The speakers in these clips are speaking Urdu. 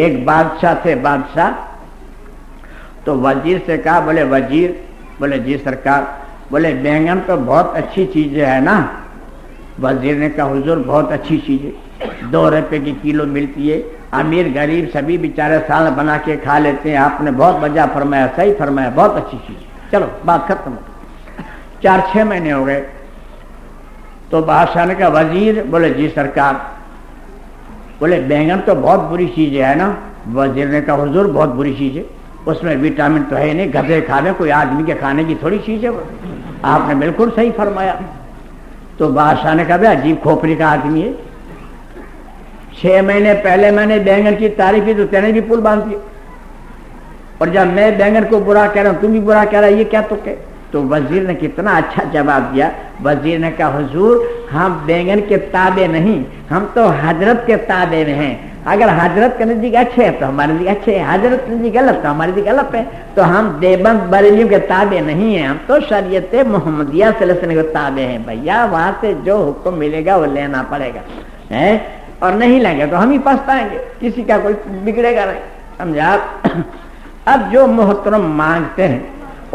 ایک بادشاہ تھے بادشاہ، تو وزیر سے کہا، بولے وزیر، بولے جی سرکار، بولے بینگن تو بہت اچھی چیز ہے نا؟ وزیر نے کہا حضور بہت اچھی چیز ہے، 2 روپے کی کلو ملتی ہے، امیر غریب سبھی بیچارے سال بنا کے کھا لیتے ہیں، آپ نے بہت وجہ فرمایا، صحیح فرمایا، بہت اچھی چیز ہے، چلو بات ختم ہو گئی۔ 4-6 مہینے ہو گئے تو بادشاہ نے کہا وزیر، بولے جی سرکار، بولے بینگن تو بہت بری چیز ہے نا؟ وزیر نے کہا حضور بہت بری چیز ہے، اس میں وٹامن تو ہے نہیں، گدھے کھا لیں، کوئی آدمی کے کھانے کی تھوڑی چیز ہے وہ، آپ نے بالکل صحیح فرمایا۔ تو بادشاہ نے کہا بھائی عجیب کھوپڑی کا آدمی ہے، 6 مہینے پہلے میں نے بینگن کی تعریف کی تو تینے بھی پل باندھ دیا، اور جب میں بینگن کو برا کہہ رہا ہوں تم بھی برا کہہ رہا ہے، یہ کیا تو کہ؟ تو وزیر نے کتنا اچھا جواب دیا، وزیر نے کہا حضور ہم بینگن کے تابع نہیں، ہم تو حضرت کے تابع میں ہیں، اگر حضرت کے نزدیک اچھے ہیں تو ہمارے نزدیک اچھے ہیں، حضرت کے نزدیک غلط تو ہمارے نزدیک غلط ہے، تو ہم دیوبند بریلیوں کے تابع نہیں ہیں، ہم تو شریعت محمدیہ صلی اللہ علیہ وسلم کے تابع ہیں، بھیا وہاں سے جو حکم ملے گا وہ لینا پڑے گا، اور نہیں لیں گے تو ہم ہی پچھتائیں گے، کسی کا کوئی بگڑے گا نہیں، سمجھا؟ اب جو محترم مانگتے ہیں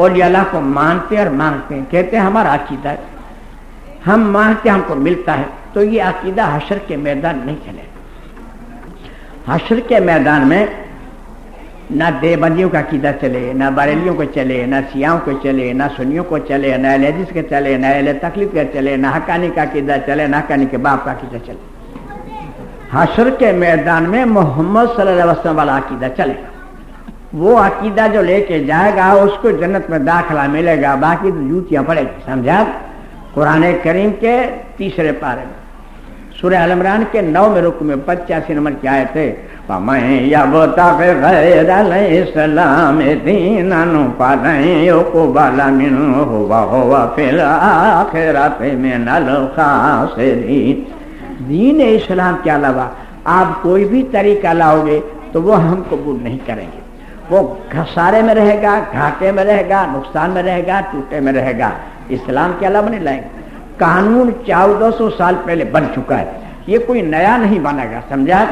اولیاء اللہ کو مانتے اور مانگتے ہیں، کہتے ہیں ہمارا عقیدہ ہے، ہم مانگتے ہم کو ملتا ہے، تو یہ عقیدہ حشر کے میدان نہیں چلے۔ حشر کے میدان میں نہ دیوبندیوں کا عقیدہ چلے، نہ بریلیوں کو چلے، نہ سیاحوں کو چلے، نہ سنیوں کو چلے، نہ اہل حدیث کے چلے، نہ اہل تقلید کے چلے، نہ حقانی کا عقیدہ چلے، نہ حقانی کے باپ کا عقیدہ چلے۔ حشر کے میدان میں محمد صلی اللہ علیہ وسلم والا عقیدہ چلے گا، وہ عقیدہ جو لے کے جائے گا اس کو جنت میں داخلہ ملے گا، باقی تو جوتیاں پڑے گی، سمجھا؟ قرآن کریم کے 3 پارے میں سورہ ال عمران کے 9 رکوع میں 85 نمبر کی آیت ہے، فَمَن يَبْتَغِ غَيْرَ الْإِسْلَامِ دِينًا فَلَن يُقْبَلَ مِنْهُ وَهُوَ فِي الْآخِرَةِ مِنَ الْخَاسِرِينَ۔ دین اسلام کے علاوہ آپ کوئی بھی طریقہ لاؤ گے تو وہ ہم قبول نہیں کریں گے، وہ خسارے میں رہے گا، گھاٹے میں رہے گا، نقصان میں رہے گا، ٹوٹے میں رہے گا، اسلام کے علاوہ نہیں لائیں گے۔ قانون 1400 سال پہلے بن چکا ہے، یہ کوئی نیا نہیں بنے گا، سمجھا؟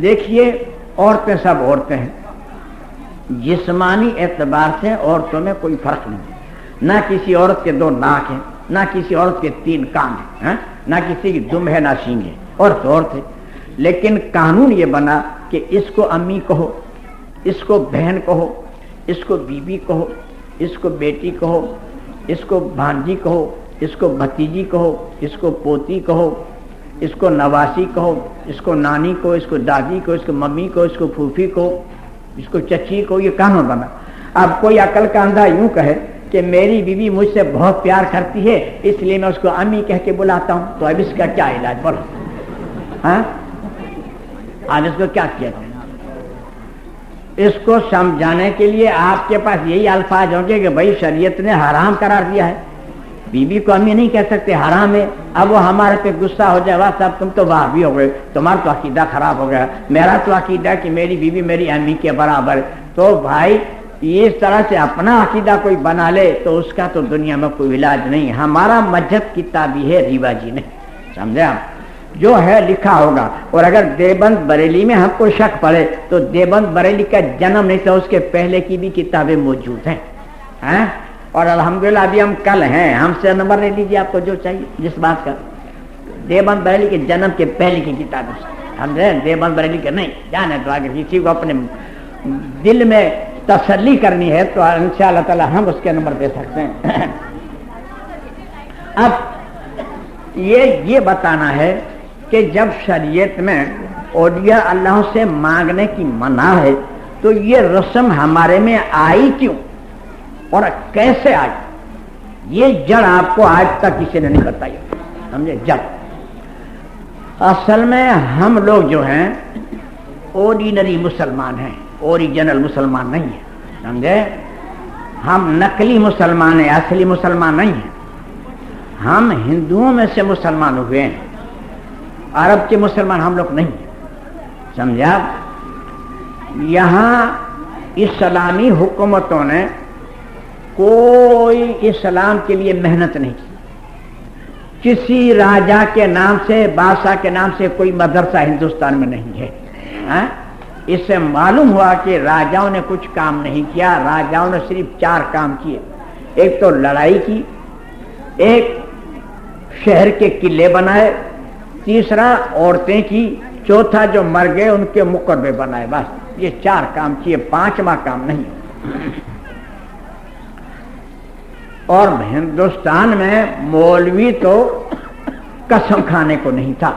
دیکھیے عورتیں سب عورتیں ہیں، جسمانی اعتبار سے عورتوں میں کوئی فرق نہیں ہے، نہ کسی عورت کے 2 ناک ہیں، نہ کسی عورت کے 3 کان ہیں، نہ کسی کی دم ہے نہ سینگ ہے، عورت ہے، لیکن قانون یہ بنا کہ اس کو امی کہو، اس کو بہن کہو، اس کو بیوی کہو، اس کو بیٹی کہو، اس کو بھانجی کہو، اس کو بھتیجی کہو، اس کو پوتی کہو، اس کو نواسی کہو، اس کو نانی کو، اس کو دادی کو، اس کو ممی کو، اس کو پھوپھی کو، اس کو چچی کو، یہ قانون بنا۔ اب کوئی عقل کا اندھا یوں کہے کہ میری بیوی مجھ سے بہت پیار کرتی ہے اس لیے میں اس کو امی کہہ کے بلاتا ہوں، تو اب اس کا کیا علاج بولو؟ ہاں آج اس کو کیا کیا جائے؟ اس کو سمجھانے کے لیے آپ کے پاس یہی الفاظ ہوں گے کہ بھائی شریعت نے حرام قرار دیا ہے، بیوی کو امی نہیں کہہ سکتے، حرام ہے۔ اب وہ ہمارے پہ غصہ ہو جائے، واہ صاحب تم تو وہابی ہو گئے، تمہارا تو عقیدہ خراب ہو گیا، میرا تو عقیدہ ہے کہ میری بیوی میری امی کے برابر ہے۔ تو بھائی اس طرح سے اپنا عقیدہ کوئی بنا لے تو اس کا تو دنیا میں کوئی علاج نہیں، ہمارا مذہب کتابی ہے، رواجی نہیں، سمجھے آپ؟ جو ہے لکھا ہوگا، اور اگر دیوبند بریلی میں ہم کو شک پڑے تو دیوبند بریلی کا جنم نہیں تھا، اس کے پہلے کی بھی کتابیں موجود ہیں، اور الحمدللہ ابھی ہم کل ہیں، ہم سے نمبر لے لیجیے آپ کو جو چاہیے جس بات کا، دیوبند بریلی کے جنم کے پہلے کی کتابیں سمجھے، دیوبند بریلی کے نہیں جانے تو اگر کسی کو اپنے دل میں تسلی کرنی ہے تو انشاءاللہ تعالی ہم اس کے نمبر دے سکتے ہیں۔ اب یہ بتانا ہے کہ جب شریعت میں اولیاء اللہ سے مانگنے کی منع ہے تو یہ رسم ہمارے میں آئی کیوں اور کیسے آئی؟ یہ جڑ آپ کو آج تک کسی نے نہیں بتائی، سمجھے؟ جڑ اصل میں ہم لوگ جو ہیں اوریجنری مسلمان ہیں، اوریجنل مسلمان نہیں ہیں، سمجھے؟ ہم نقلی مسلمان ہیں، اصلی مسلمان نہیں ہیں۔ ہم ہندوؤں میں سے مسلمان ہوئے ہیں، عرب کے مسلمان ہم لوگ نہیں ہیں، سمجھا؟ یہاں اسلامی حکومتوں نے کوئی اسلام کے لیے محنت نہیں کی، کسی راجا کے نام سے، بادشاہ کے نام سے کوئی مدرسہ ہندوستان میں نہیں ہے، اس سے معلوم ہوا کہ راجاؤں نے کچھ کام نہیں کیا، راجاؤں نے صرف 4 کام کیے. ایک تو لڑائی کی، ایک شہر کے قلعے بنائے، تیسرا عورتیں کی، چوتھا جو مر گئے ان کے مقبرے بنائے. بس یہ 4 کام کیے، 5واں کام نہیں. اور ہندوستان میں مولوی تو قسم کھانے کو نہیں تھا.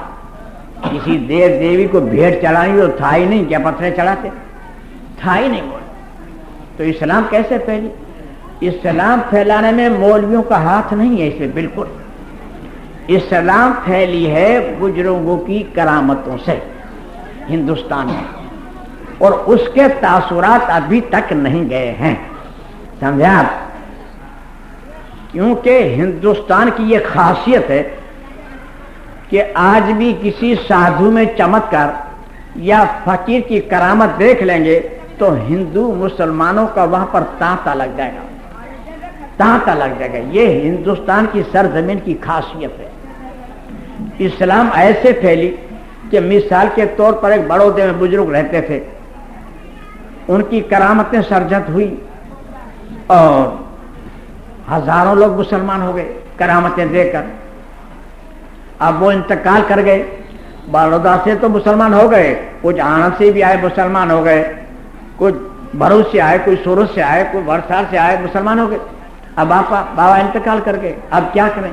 کسی دیو دیوی کو بھیڑ چلانی تو تھا ہی نہیں. کیا پتھرے چڑھاتے؟ تھا ہی نہیں. مولوی تو اسلام کیسے پھیلی؟ اسلام پھیلانے میں مولویوں کا ہاتھ نہیں ہے. اسے بالکل اسلام پھیلی ہے بزرگوں کی کرامتوں سے ہندوستان میں، اور اس کے تاثرات ابھی تک نہیں گئے ہیں. سمجھے آپ؟ کیونکہ ہندوستان کی یہ خاصیت ہے کہ آج بھی کسی سادھو میں چمتکار یا فقیر کی کرامت دیکھ لیں گے تو ہندو مسلمانوں کا وہاں پر تانتا لگ جائے گا، تانتا لگ جائے گا. یہ ہندوستان کی سرزمین کی خاصیت ہے. اسلام ایسے پھیلی کہ مثال کے طور پر ایک بڑودے میں بزرگ رہتے تھے، ان کی کرامتیں سرجت ہوئی اور ہزاروں لوگ مسلمان ہو گئے کرامتیں دے کر. اب وہ انتقال کر گئے. بڑودہ سے تو مسلمان ہو گئے، کچھ آنند سے بھی آئے مسلمان ہو گئے، کچھ بھروچ سے آئے، کوئی سورت سے آئے، کوئی ورسار سے آئے مسلمان ہو گئے. اب بابا انتقال کر گئے. اب کیا کریں؟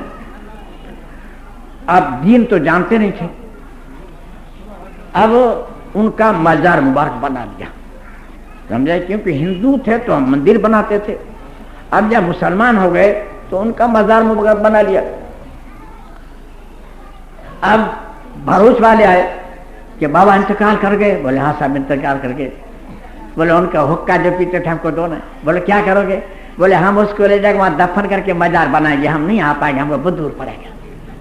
اب دین تو جانتے نہیں تھے. اب ان کا مزار مبارک بنا لیا. سمجھے؟ کیونکہ ہندو تھے تو ہم مندر بناتے تھے. اب جب مسلمان ہو گئے تو ان کا مزار مبارک بنا لیا. اب بھروچ والے آئے کہ بابا انتقال کر گئے. بولے ہاں صاحب انتقال کر گئے. بولے ان کا حقہ جو پیتے تھے ہم کو دو نا. بولے کیا کرو گے؟ بولے ہم اس کو لے جا کے وہاں دفن کر کے مزار بنائیں گے. ہم نہیں آ پائیں گے، ہم کو بہت دور پڑے گا.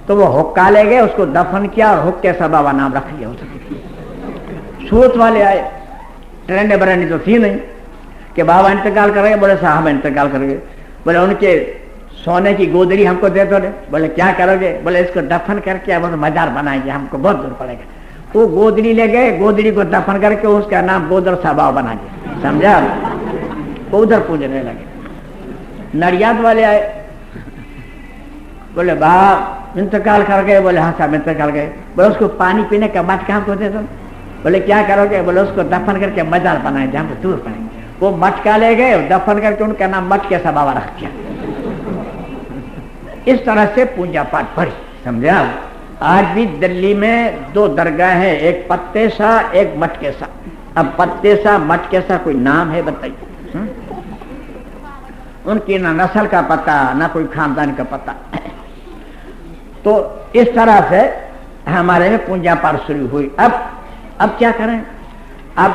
تو وہ حقہ لے گئے، اس کو دفن کیا اور حقے سے بابا نام رکھ لیا. سورت والے آئے، ٹرینیں برینی تو تھی نہیں کہ بابا انتقال کر گئے. بولے صاحب انتقال کر گئے. بولے ان کے سونے کی گودڑی ہم کو دے دو. بولے کیا کرو گے؟ بولے اس کو دفن کر کے مزار بنائیں گے، ہم کو بہت دور پڑے گا. وہ گودڑی لے گئے، گودڑی کو دفن کر کے اس کا نام گودر صاحب بنا دیا. سمجھا؟ وہ ادھر پوجنے لگے. نڑیاد والے آئے، بولے باپ انتقال کر گئے. بولے ہاں صاحب انتقال گئے. بولے اس کو پانی پینے کا مٹکا ہم کو دے دو. بولے کیا کرو گے؟ بولے اس کو دفن کر کے مزار بنائیں گے، ہم کو دور پڑیں گے. وہ مٹکا لے گئے اور دفن کر کے ان کا نام مٹکے سے بابا رکھ دیا. اس طرح سے پوجا پاٹ پڑی. سمجھا؟ آج بھی دلی میں 2 درگاہ ہیں، ایک پتے سا ایک مٹکے سا. اب پتے سا مٹکے سا کوئی نام ہے بتائیے؟ ان کی نہ نسل کا پتہ نہ کوئی خاندان کا پتہ. تو اس طرح سے ہمارے میں پوجا پاٹ شروع ہوئی. اب کیا کریں؟ اب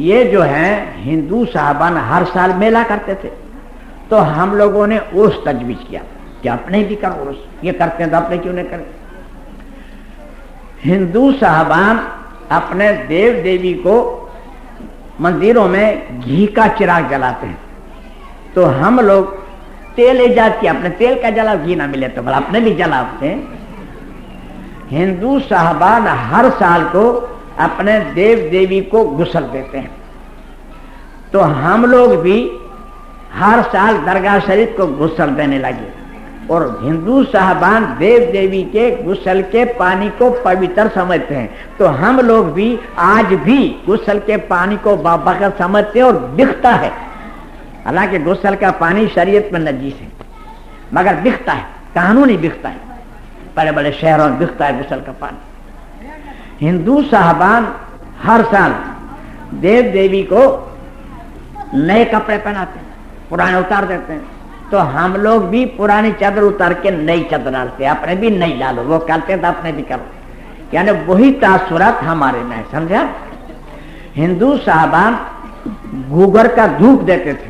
یہ جو ہے ہندو صاحبان ہر سال میلہ کرتے تھے، تو ہم لوگوں نے عرس تجویز کیا کہ اپنے بھی کرو عرس. یہ کرتے ہیں تو اپنے کیوں نہیں کریں؟ ہندو صاحبان اپنے دیو دیوی کو مندروں میں گھی کا چراغ جلاتے ہیں، تو ہم لوگ تیل ایجاد کیا، اپنے تیل کا جلا، گھی نہ ملے تو بھلا اپنے بھی جلاتے ہیں. ہندو صاحبان ہر سال کو اپنے دیو دیوی کو غسل دیتے ہیں، تو ہم لوگ بھی ہر سال درگاہ شریف کو غسل دینے لگے. اور ہندو صاحبان دیو دیوی کے غسل کے پانی کو پوتر سمجھتے ہیں، تو ہم لوگ بھی آج بھی غسل کے پانی کو بابرکت سمجھتے ہیں اور بکتا ہے. حالانکہ غسل کا پانی شریعت میں نجیس ہے، مگر بکتا ہے، قانونی بکتا ہے. بڑے بڑے شہروں میں بکتا ہے غسل کا پانی. ہندو صاحبان ہر سال دیو دیوی کو نئے کپڑے پہناتے ہیں، پرانے اتار دیتے ہیں، تو ہم لوگ بھی پرانی چادر اتار کے نئی چادر ڈالتے ہیں. اپنے بھی نئی ڈالو، وہ کرتے ہیں تو اپنے بھی کرو. یعنی وہی تاثرات ہمارے میں ہے. سمجھا؟ ہندو صاحبان گوگر کا دھوپ دیتے تھے،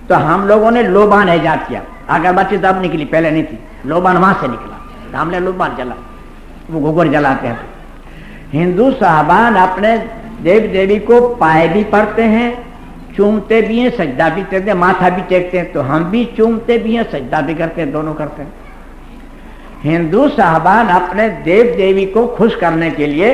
تو ہم لوگوں نے لوبان ایجاد کیا. اگربتی تب نکلی، پہلے نہیں تھی. لوبان وہاں سے نکلا، ہم نے لوبان جلا، وہ گوگر جلاتے ہیں. ہندو صاحبان اپنے دیو دیوی کو پائے بھی پڑتے ہیں، چومتے بھی ہیں، سجدہ بھی کرتے ہیں، ماتھا بھی ٹیکتے ہیں. تو ہم بھی چومتے بھی ہیں، سجدہ بھی کرتے ہیں، دونوں کرتے ہیں. ہندو صاحبان اپنے دیو دیوی کو خوش کرنے کے لیے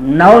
9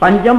5